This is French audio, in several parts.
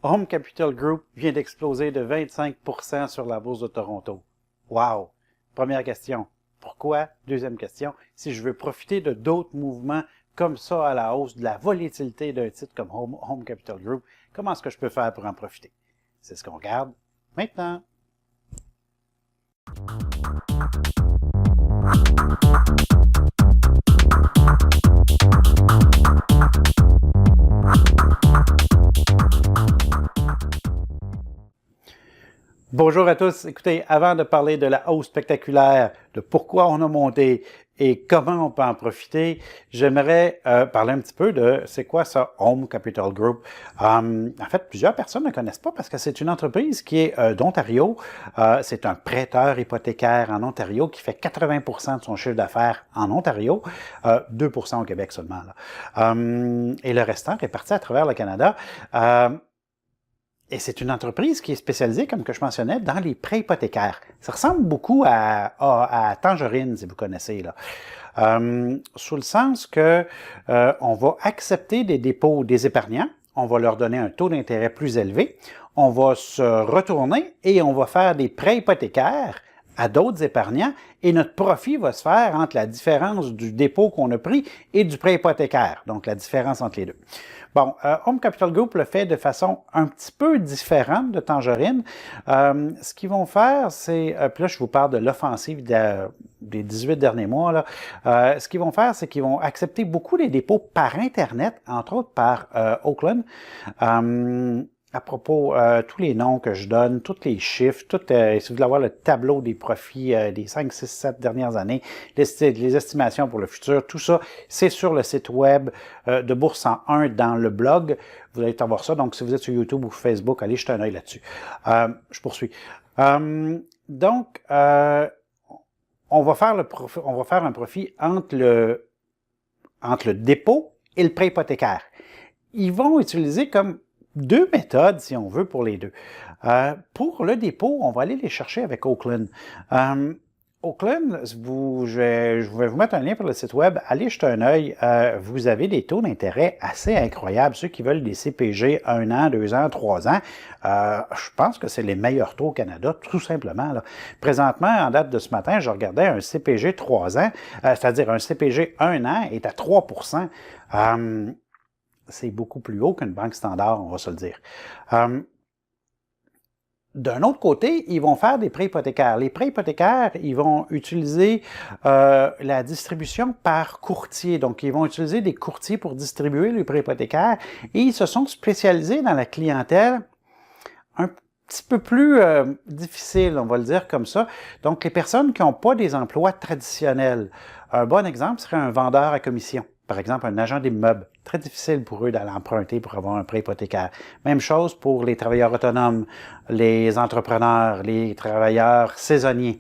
Home Capital Group vient d'exploser de 25% sur la bourse de Toronto. Wow! Première question. Pourquoi? Deuxième question. Si je veux profiter de d'autres mouvements comme ça à la hausse, de la volatilité d'un titre comme Home Capital Group, comment est-ce que je peux faire pour en profiter? C'est ce qu'on regarde maintenant. Bonjour à tous. Écoutez, avant de parler de la hausse spectaculaire, de pourquoi on a monté et comment on peut en profiter, j'aimerais parler un petit peu de c'est quoi ça, Home Capital Group. En fait, plusieurs personnes ne connaissent pas parce que c'est une entreprise qui est d'Ontario. C'est un prêteur hypothécaire en Ontario qui fait 80% de son chiffre d'affaires en Ontario, 2% au Québec seulement, là. Et le restant est réparti à travers le Canada. Et c'est une entreprise qui est spécialisée, comme que je mentionnais, dans les prêts hypothécaires. Ça ressemble beaucoup à Tangerine, si vous connaissez, là. Sous le sens que on va accepter des dépôts des épargnants, on va leur donner un taux d'intérêt plus élevé, on va se retourner et on va faire des prêts hypothécaires à d'autres épargnants et notre profit va se faire entre la différence du dépôt qu'on a pris et du prêt hypothécaire, donc la différence entre les deux. Bon, Home Capital Group le fait de façon un petit peu différente de Tangerine. Ce qu'ils vont faire, c'est, puis là je vous parle de l'offensive des 18 derniers mois, là. Ce qu'ils vont faire, c'est qu'ils vont accepter beaucoup les dépôts par Internet, entre autres par Oakland. À propos, tous les noms que je donne, tous les chiffres, si vous voulez avoir le tableau des profits des 5, 6, 7 dernières années, les estimations pour le futur, tout ça, c'est sur le site web de Bourse 101 dans le blog. Vous allez avoir ça. Donc, si vous êtes sur YouTube ou Facebook, allez jeter un œil là-dessus. Je poursuis. Donc, on va faire un profit entre le dépôt et le prêt hypothécaire. Ils vont utiliser comme deux méthodes, si on veut, pour les deux. Pour le dépôt, on va aller les chercher avec Oakland. Oakland, je vais vous mettre un lien pour le site web. Allez jeter un œil. Vous avez des taux d'intérêt assez incroyables. Ceux qui veulent des CPG 1 an, 2 ans, 3 ans, je pense que c'est les meilleurs taux au Canada, tout simplement, là. Présentement, en date de ce matin, je regardais un CPG 3 ans, c'est-à-dire un CPG 1 an est à 3%. C'est beaucoup plus haut qu'une banque standard, on va se le dire. D'un autre côté, ils vont faire des prêts hypothécaires. Les prêts hypothécaires, ils vont utiliser la distribution par courtier. Donc, ils vont utiliser des courtiers pour distribuer les prêts hypothécaires et ils se sont spécialisés dans la clientèle un petit peu plus difficile, on va le dire comme ça. Donc, les personnes qui n'ont pas des emplois traditionnels. Un bon exemple serait un vendeur à commission. Par exemple, un agent d'immeuble. Très difficile pour eux d'aller emprunter pour avoir un prêt hypothécaire. Même chose pour les travailleurs autonomes, les entrepreneurs, les travailleurs saisonniers.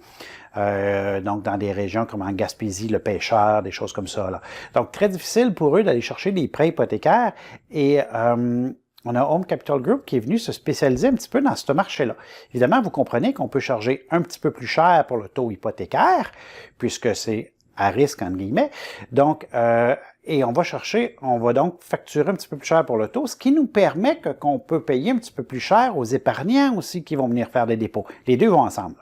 Donc, dans des régions comme en Gaspésie, le pêcheur, des choses comme ça, là. Donc, très difficile pour eux d'aller chercher des prêts hypothécaires et on a Home Capital Group qui est venu se spécialiser un petit peu dans ce marché-là. Évidemment, vous comprenez qu'on peut charger un petit peu plus cher pour le taux hypothécaire, puisque c'est à risque, entre guillemets. Donc, et on va donc facturer un petit peu plus cher pour le taux, ce qui nous permet qu'on peut payer un petit peu plus cher aux épargnants aussi qui vont venir faire des dépôts. Les deux vont ensemble.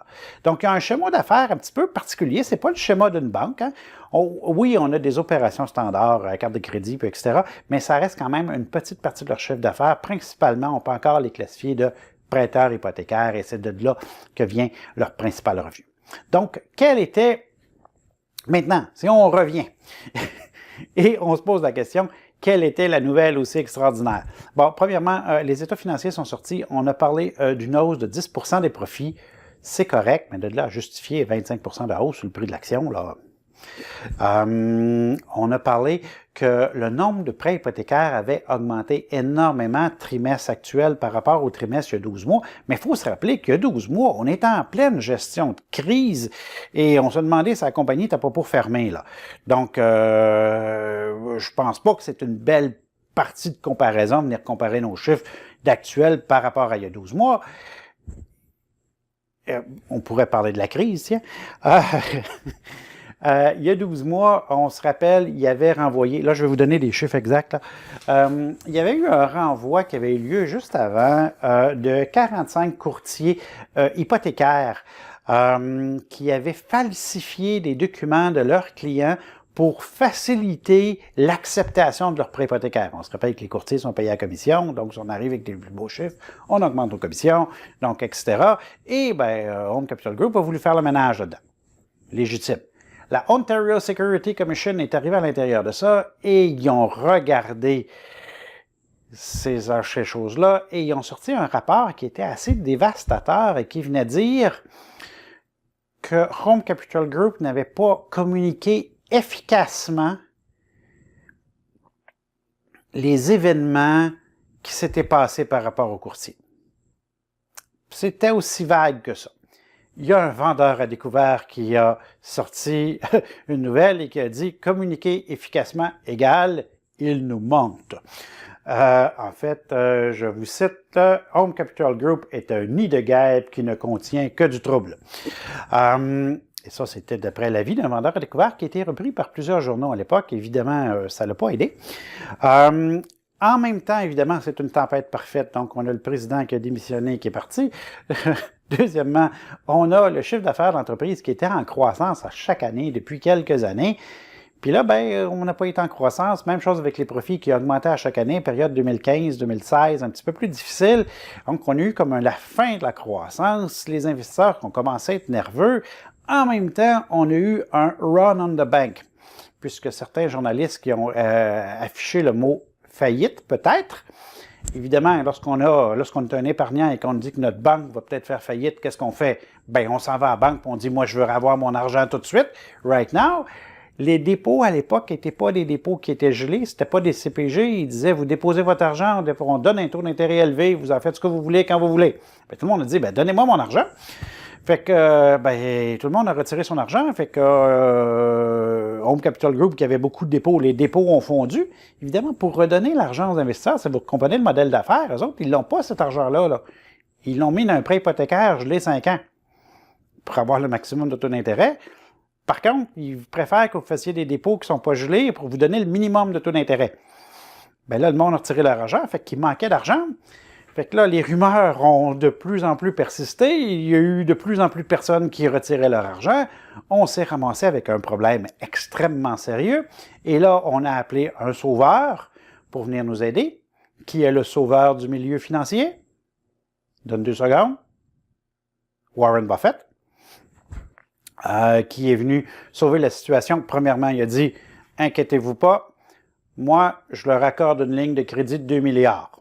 Donc, il y a un schéma d'affaires un petit peu particulier. C'est pas le schéma d'une banque, hein. Oui, on a des opérations standards, carte de crédit, puis etc., mais ça reste quand même une petite partie de leur chiffre d'affaires. Principalement, on peut encore les classifier de prêteurs hypothécaires et c'est de là que vient leur principal revenu. Donc, maintenant, si on revient et on se pose la question, quelle était la nouvelle aussi extraordinaire? Bon, premièrement, les états financiers sont sortis. On a parlé d'une hausse de 10% des profits. C'est correct, mais de là à justifier 25% de hausse sur le prix de l'action, là. On a parlé que le nombre de prêts hypothécaires avait augmenté énormément trimestre actuel par rapport au trimestre il y a 12 mois. Mais il faut se rappeler qu'il y a 12 mois, on était en pleine gestion de crise et on se demandait si la compagnie n'était pas pour fermer, là. Donc, je pense pas que c'est une belle partie de comparaison, venir comparer nos chiffres d'actuel par rapport à il y a 12 mois. On pourrait parler de la crise, tiens. Il y a 12 mois, on se rappelle, il y avait renvoyé, là je vais vous donner des chiffres exacts, il y avait eu un renvoi qui avait eu lieu juste avant de 45 courtiers hypothécaires qui avaient falsifié des documents de leurs clients pour faciliter l'acceptation de leur prêt hypothécaire. On se rappelle que les courtiers sont payés à commission, donc si on arrive avec des plus beaux chiffres, on augmente nos commissions, donc etc. Et Home Capital Group a voulu faire le ménage là-dedans. Légitime. La Ontario Security Commission est arrivée à l'intérieur de ça et ils ont regardé ces choses-là et ils ont sorti un rapport qui était assez dévastateur et qui venait dire que Home Capital Group n'avait pas communiqué efficacement les événements qui s'étaient passés par rapport au courtier. C'était aussi vague que ça. Il y a un vendeur à découvert qui a sorti une nouvelle et qui a dit « Communiquer efficacement égale, il nous monte ». En fait, je vous cite, « Home Capital Group est un nid de guêpes qui ne contient que du trouble ». Et ça, c'était d'après l'avis d'un vendeur à découvert qui a été repris par plusieurs journaux à l'époque. Évidemment, ça ne l'a pas aidé. En même temps, évidemment, c'est une tempête parfaite. Donc, on a le président qui a démissionné et qui est parti. Deuxièmement, on a le chiffre d'affaires d'entreprise qui était en croissance à chaque année depuis quelques années. Puis là, on n'a pas été en croissance. Même chose avec les profits qui augmentaient à chaque année, période 2015-2016, un petit peu plus difficile. Donc, on a eu comme la fin de la croissance. Les investisseurs qui ont commencé à être nerveux. En même temps, on a eu un run on the bank, puisque certains journalistes qui ont affiché le mot faillite, peut-être. Évidemment, lorsqu'on est un épargnant et qu'on dit que notre banque va peut-être faire faillite, qu'est-ce qu'on fait? On s'en va à la banque et on dit, moi, je veux avoir mon argent tout de suite, right now. Les dépôts, à l'époque, n'étaient pas des dépôts qui étaient gelés, c'était pas des CPG. Ils disaient, vous déposez votre argent, on donne un taux d'intérêt élevé, vous en faites ce que vous voulez quand vous voulez. Tout le monde a dit, donnez-moi mon argent. Fait que, tout le monde a retiré son argent. Fait que Home Capital Group, qui avait beaucoup de dépôts, les dépôts ont fondu. Évidemment, pour redonner l'argent aux investisseurs, si vous comprenez le modèle d'affaires, eux autres, ils n'ont pas cet argent-là. Là. Ils l'ont mis dans un prêt hypothécaire gelé 5 ans pour avoir le maximum de taux d'intérêt. Par contre, ils préfèrent que vous fassiez des dépôts qui ne sont pas gelés pour vous donner le minimum de taux d'intérêt. Là, le monde a retiré leur argent, fait qu'il manquait d'argent. Fait que là, les rumeurs ont de plus en plus persisté. Il y a eu de plus en plus de personnes qui retiraient leur argent. On s'est ramassé avec un problème extrêmement sérieux. Et là, on a appelé un sauveur pour venir nous aider. Qui est le sauveur du milieu financier? Donne 2 secondes. Warren Buffett. Qui est venu sauver la situation. Premièrement, il a dit, inquiétez-vous pas, moi, je leur accorde une ligne de crédit de 2 milliards.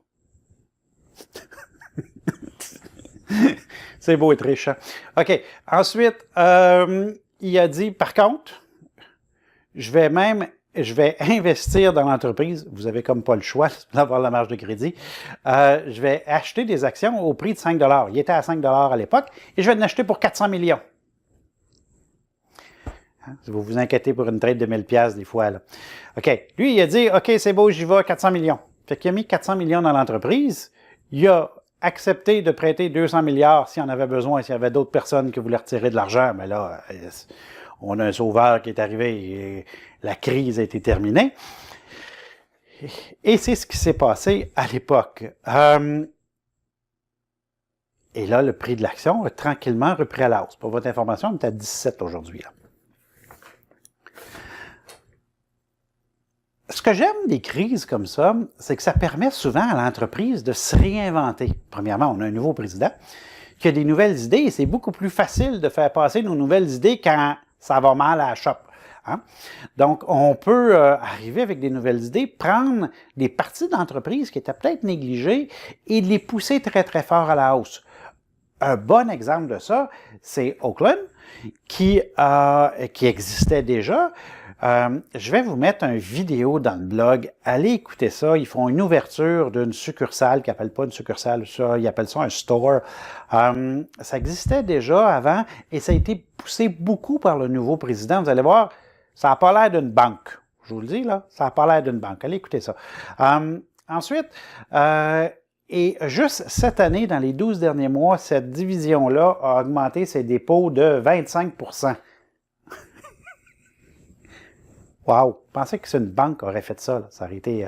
C'est beau et riche. Hein? OK. Ensuite, il a dit, par contre, je vais investir dans l'entreprise. Vous avez comme pas le choix d'avoir la marge de crédit. Je vais acheter des actions au prix de 5 $. Il était à 5 $ à l'époque. Et je vais en acheter pour 400 millions. Si vous vous inquiétez pour une trade de 1000 $ des fois. Là. OK. Lui, il a dit, OK, c'est beau, j'y vais, 400 millions. Fait qu'il a mis 400 millions dans l'entreprise. Il a accepté de prêter 200 milliards s'il en avait besoin, s'il y avait d'autres personnes qui voulaient retirer de l'argent. Mais là, on a un sauveur qui est arrivé et la crise a été terminée. Et c'est ce qui s'est passé à l'époque. Et là, le prix de l'action a tranquillement repris à la hausse. Pour votre information, on est à 17 aujourd'hui. Là. Ce que j'aime des crises comme ça, c'est que ça permet souvent à l'entreprise de se réinventer. Premièrement, on a un nouveau président qui a des nouvelles idées et c'est beaucoup plus facile de faire passer nos nouvelles idées quand ça va mal à la shop. Hein? Donc, on peut arriver avec des nouvelles idées, prendre des parties d'entreprise qui étaient peut-être négligées et les pousser très, très fort à la hausse. Un bon exemple de ça, c'est Oakland, qui existait déjà. Je vais vous mettre une vidéo dans le blog. Allez écouter ça. Ils font une ouverture d'une succursale, qu'ils n'appellent pas une succursale, ça, ils appellent ça un store. Ça existait déjà avant et ça a été poussé beaucoup par le nouveau président. Vous allez voir, ça n'a pas l'air d'une banque. Je vous le dis, là, ça n'a pas l'air d'une banque. Allez écouter ça. Ensuite, et juste cette année, dans les 12 derniers mois, cette division-là a augmenté ses dépôts de 25 %. Wow! Pensez que c'est une banque qui aurait fait ça, là. Ça aurait été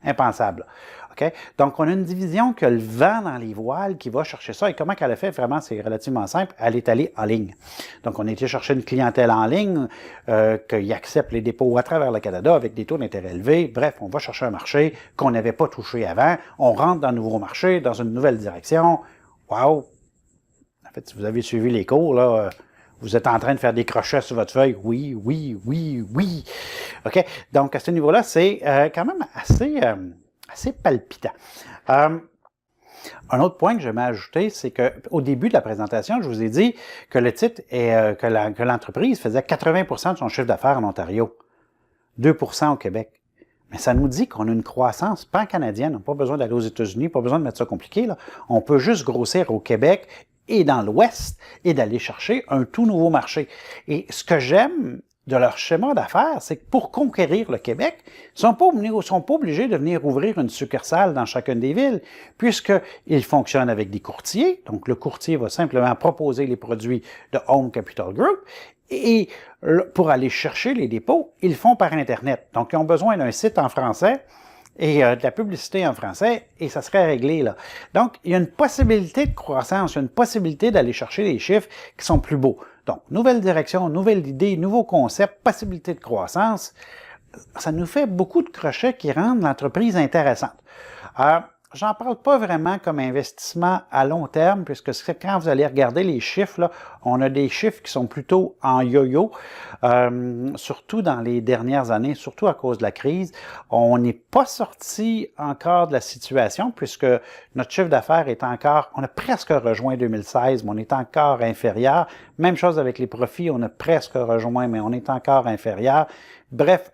impensable. OK? Donc, on a une division qui a le vent dans les voiles qui va chercher ça. Et comment qu'elle a fait? Vraiment, c'est relativement simple. Elle est allée en ligne. Donc, on a été chercher une clientèle en ligne qui accepte les dépôts à travers le Canada avec des taux d'intérêt élevés. Bref, on va chercher un marché qu'on n'avait pas touché avant. On rentre dans un nouveau marché, dans une nouvelle direction. Wow! En fait, si vous avez suivi les cours, là, vous êtes en train de faire des crochets sur votre feuille. Oui, oui, oui, oui. OK? Donc, à ce niveau-là, c'est quand même assez palpitant. Un autre point que j'aimerais ajouter, c'est qu'au début de la présentation, je vous ai dit que le titre est que l'entreprise faisait 80% de son chiffre d'affaires en Ontario, 2% au Québec. Mais ça nous dit qu'on a une croissance pan-canadienne. On n'a pas besoin d'aller aux États-Unis, pas besoin de mettre ça compliqué, là. On peut juste grossir au Québec et dans l'Ouest et d'aller chercher un tout nouveau marché. Et ce que j'aime de leur schéma d'affaires, c'est que pour conquérir le Québec, ils ne sont pas obligés de venir ouvrir une succursale dans chacune des villes, puisqu'ils fonctionnent avec des courtiers. Donc, le courtier va simplement proposer les produits de Home Capital Group. Et pour aller chercher les dépôts, ils le font par Internet. Donc, ils ont besoin d'un site en français et de la publicité en français, et ça serait réglé, là. Donc, il y a une possibilité de croissance, il y a une possibilité d'aller chercher des chiffres qui sont plus beaux. Donc, nouvelle direction, nouvelle idée, nouveau concept, possibilité de croissance. Ça nous fait beaucoup de crochets qui rendent l'entreprise intéressante. J'en parle pas vraiment comme investissement à long terme, puisque quand vous allez regarder les chiffres, là, on a des chiffres qui sont plutôt en yo-yo, surtout dans les dernières années, surtout à cause de la crise. On n'est pas sorti encore de la situation, puisque notre chiffre d'affaires est encore, on a presque rejoint 2016, mais on est encore inférieur. Même chose avec les profits, on a presque rejoint, mais on est encore inférieur. Bref,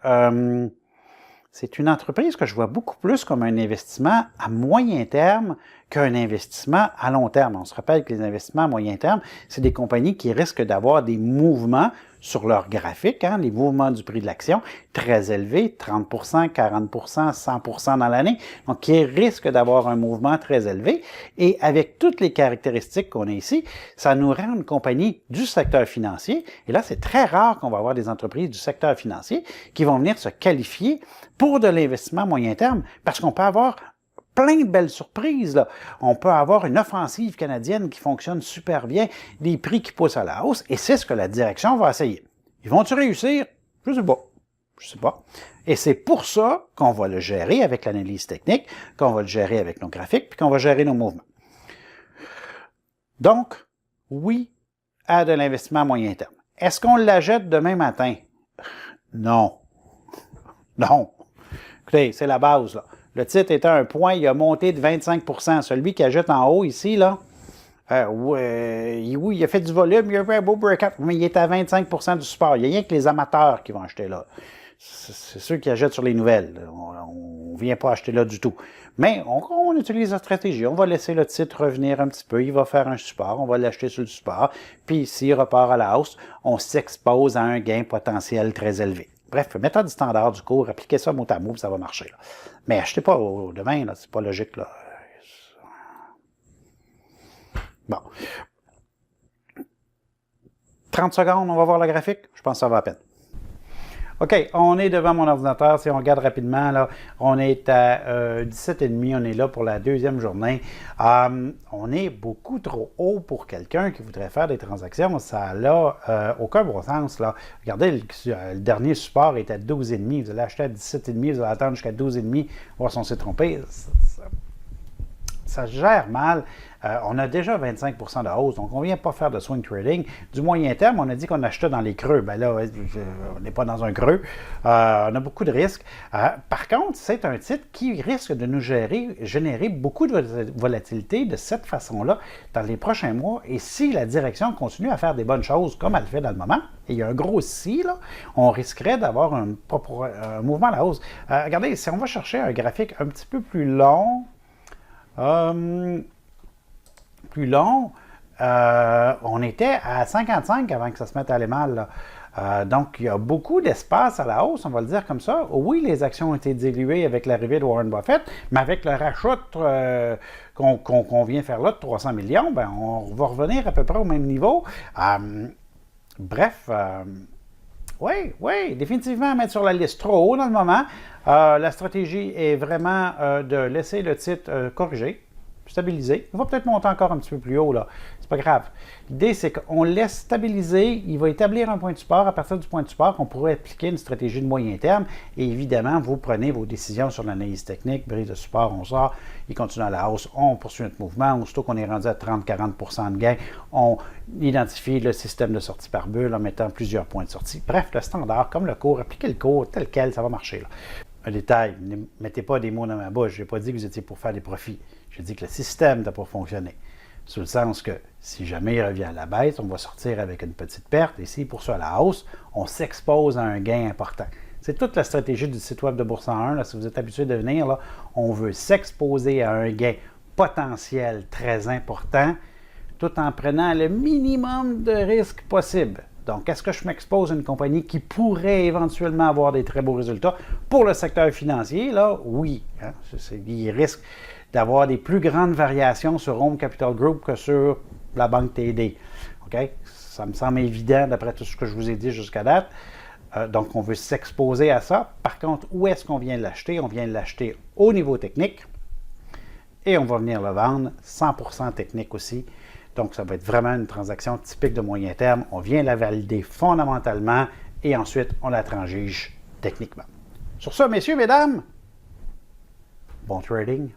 c'est une entreprise que je vois beaucoup plus comme un investissement à moyen terme qu'un investissement à long terme. On se rappelle que les investissements à moyen terme, c'est des compagnies qui risquent d'avoir des mouvements sur leur graphique, hein, les mouvements du prix de l'action très élevés, 30 40 100 dans l'année, donc qui risquent d'avoir un mouvement très élevé. Et avec toutes les caractéristiques qu'on a ici, ça nous rend une compagnie du secteur financier. Et là, c'est très rare qu'on va avoir des entreprises du secteur financier qui vont venir se qualifier pour de l'investissement à moyen terme, parce qu'on peut avoir plein de belles surprises, là. On peut avoir une offensive canadienne qui fonctionne super bien, des prix qui poussent à la hausse, et c'est ce que la direction va essayer. Ils vont-tu réussir? Je sais pas. Je sais pas. Et c'est pour ça qu'on va le gérer avec l'analyse technique, qu'on va le gérer avec nos graphiques, puis qu'on va gérer nos mouvements. Donc, oui à de l'investissement à moyen terme. Est-ce qu'on l'achète demain matin? Non. Non. Écoutez, c'est la base, là. Le titre était à un point, il a monté de 25 %. Celui qui achète en haut ici, là, oui, il a fait du volume, il a fait un beau breakout, mais il est à 25 % du support. Il n'y a rien que les amateurs qui vont acheter là. C'est ceux qui achètent sur les nouvelles. On ne vient pas acheter là du tout. Mais on utilise la stratégie. On va laisser le titre revenir un petit peu. Il va faire un support. On va l'acheter sur le support. Puis s'il repart à la hausse, on s'expose à un gain potentiel très élevé. Bref, méthode standard du cours, appliquez ça mot à mot, ça va marcher, là. Mais achetez pas demain, là, c'est pas logique, là. Bon. 30 secondes, on va voir le graphique. Je pense que ça va à peine. OK, on est devant mon ordinateur. Si on regarde rapidement, là, on est à 17,5. On est là pour la deuxième journée. On est beaucoup trop haut pour quelqu'un qui voudrait faire des transactions. Ça n'a aucun bon sens, là. Regardez, le dernier support est à 12,5. Vous allez acheter à 17,5. Vous allez attendre jusqu'à 12,5. Voir si on s'est trompé. Ça gère mal. On a déjà 25 % de hausse, donc on ne vient pas faire de swing trading. Du moyen terme, on a dit qu'on achetait dans les creux. Ben là, on n'est pas dans un creux. On a beaucoup de risques. Par contre, c'est un titre qui risque de nous générer beaucoup de volatilité de cette façon-là dans les prochains mois. Et si la direction continue à faire des bonnes choses comme elle fait dans le moment, et il y a un gros si, là, on risquerait d'avoir un mouvement à la hausse. Regardez, si on va chercher un graphique un petit peu plus long, on était à 55 avant que ça se mette à aller mal, là. Donc, il y a beaucoup d'espace à la hausse, on va le dire comme ça. Oui, les actions ont été diluées avec l'arrivée de Warren Buffett, mais avec le rachat qu'on vient faire là de 300 millions, ben, on va revenir à peu près au même niveau. Bref, Oui, définitivement mettre sur la liste trop haut dans le moment. La stratégie est vraiment de laisser le titre corriger, stabiliser. Il va peut-être monter encore un petit peu plus haut, là. C'est pas grave. L'idée, c'est qu'on laisse stabiliser. Il va établir un point de support. À partir du point de support, on pourrait appliquer une stratégie de moyen terme. Et évidemment, vous prenez vos décisions sur l'analyse technique. Brise de support, on sort. Il continue à la hausse. On poursuit notre mouvement. Aussitôt qu'on est rendu à 30-40% de gain, on identifie le système de sortie par bulle en mettant plusieurs points de sortie. Bref, le standard, comme le cours, appliquez le cours tel quel, ça va marcher, là. Un détail, ne mettez pas des mots dans ma bouche. Je n'ai pas dit que vous étiez pour faire des profits. J'ai dit que le système n'a pas fonctionné. Sous le sens que si jamais il revient à la baisse, on va sortir avec une petite perte. Et s'il poursuit à la hausse, on s'expose à un gain important. C'est toute la stratégie du site web de Bourse en 1. Là, si vous êtes habitué de venir, là, on veut s'exposer à un gain potentiel très important tout en prenant le minimum de risque possible. Donc, est-ce que je m'expose à une compagnie qui pourrait éventuellement avoir des très beaux résultats? Pour le secteur financier, là, oui. Hein, il risque d'avoir des plus grandes variations sur Home Capital Group que sur la banque TD. OK? Ça me semble évident d'après tout ce que je vous ai dit jusqu'à date. Donc, on veut s'exposer à ça. Par contre, où est-ce qu'on vient l'acheter? On vient l'acheter au niveau technique et on va venir le vendre 100% technique aussi. Donc, ça va être vraiment une transaction typique de moyen terme. On vient la valider fondamentalement et ensuite, on la transige techniquement. Sur ce, messieurs, mesdames, bon trading.